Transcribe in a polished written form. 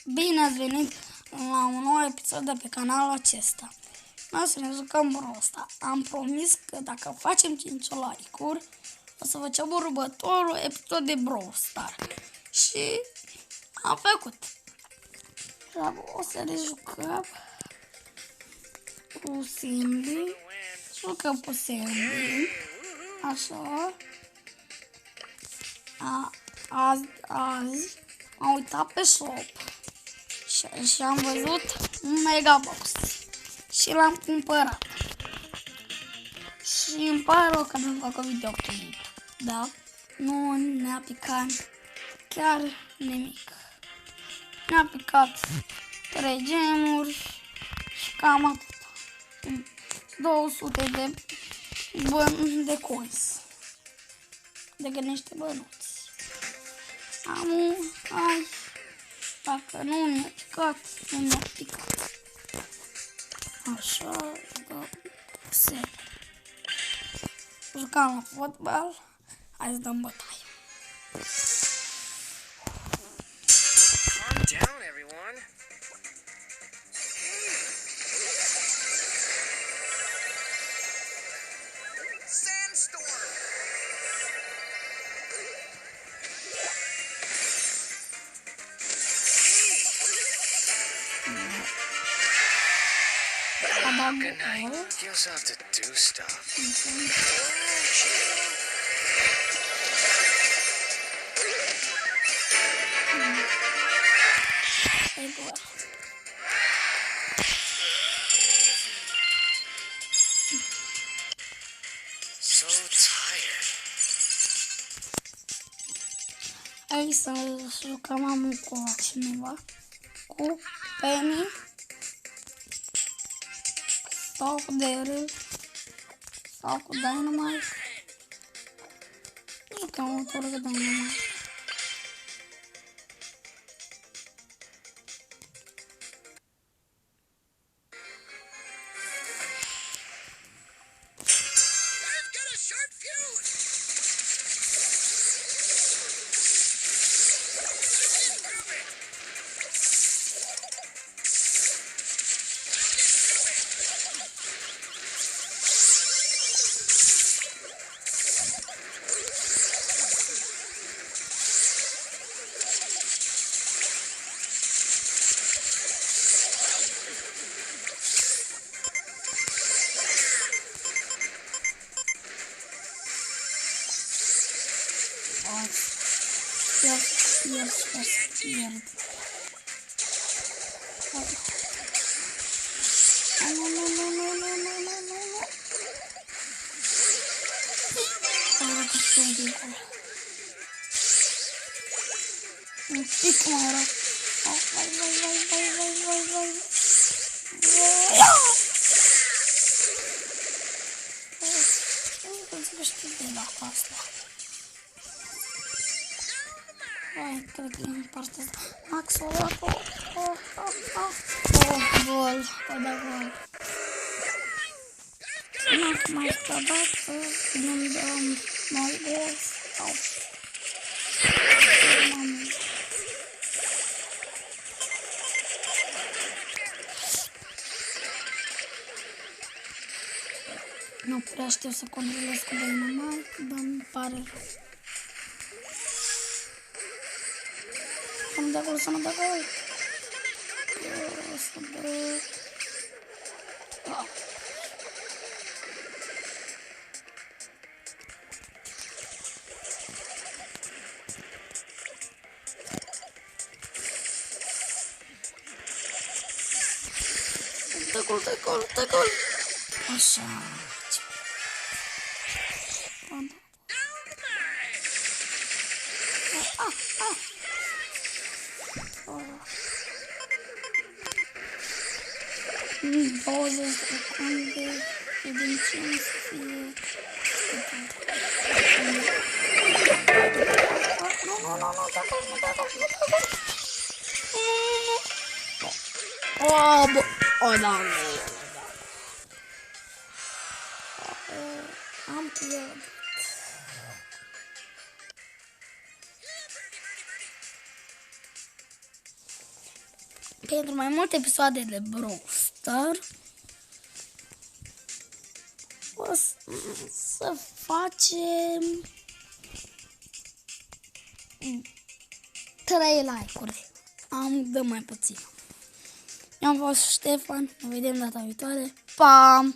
Bine ați venit la un nou episod de pe canalul acesta. Noi o să ne jucăm Brawl Stars. Am promis că dacă facem 5 like-uri, o să facem următorul episod de Brawl Stars. Și am făcut. Și o să ne jucăm cu Cindy. Jucăm cu Cindy. Așa. Azi am uitat pe shop și am văzut un megabox și l-am cumpărat. Și îmi pare rău că nu fac un videoclip, da? Nu ne-a picat chiar nimic. Ne-a picat 3 gemuri și cam atât. 200 de coins. De niște bănuți. Hai, dacă nu mi-a picat, nu mi-a picat. Așa, da, se. Jucam la fotbal, hai să dăm bătaie. Calm down, everyone. Sandstorm. Good night. Feels have to do stuff. So tired. Hai să jucăm amul cu cineva. Cu Penny. Sau cu Daryl. Sau cu Dynamite. Jucăm o tură cu Dynamite. Pierd. Un pic mai rău. Vai. Nu știu de data asta. Hai, cred că e în partea asta. Axolotl. Gol. O da gol. Nu mai sta dată. Nu-mi dăm noi gol. Sau. Nu prea știu să controlez cu Dynamite, dar îmi pare rău. Să nu dea gol, să nu dea gol. Să dă... Dă gol. Așa. În 20 de secunde, vedem ce o să fie. Nu, da gol. O, da, am pierdut. pentru mai multe episoade de Brawl Stars o să facem 3 like-uri. Dăm mai puțin. Eu am fost Ștefan, ne vedem data viitoare. Pa!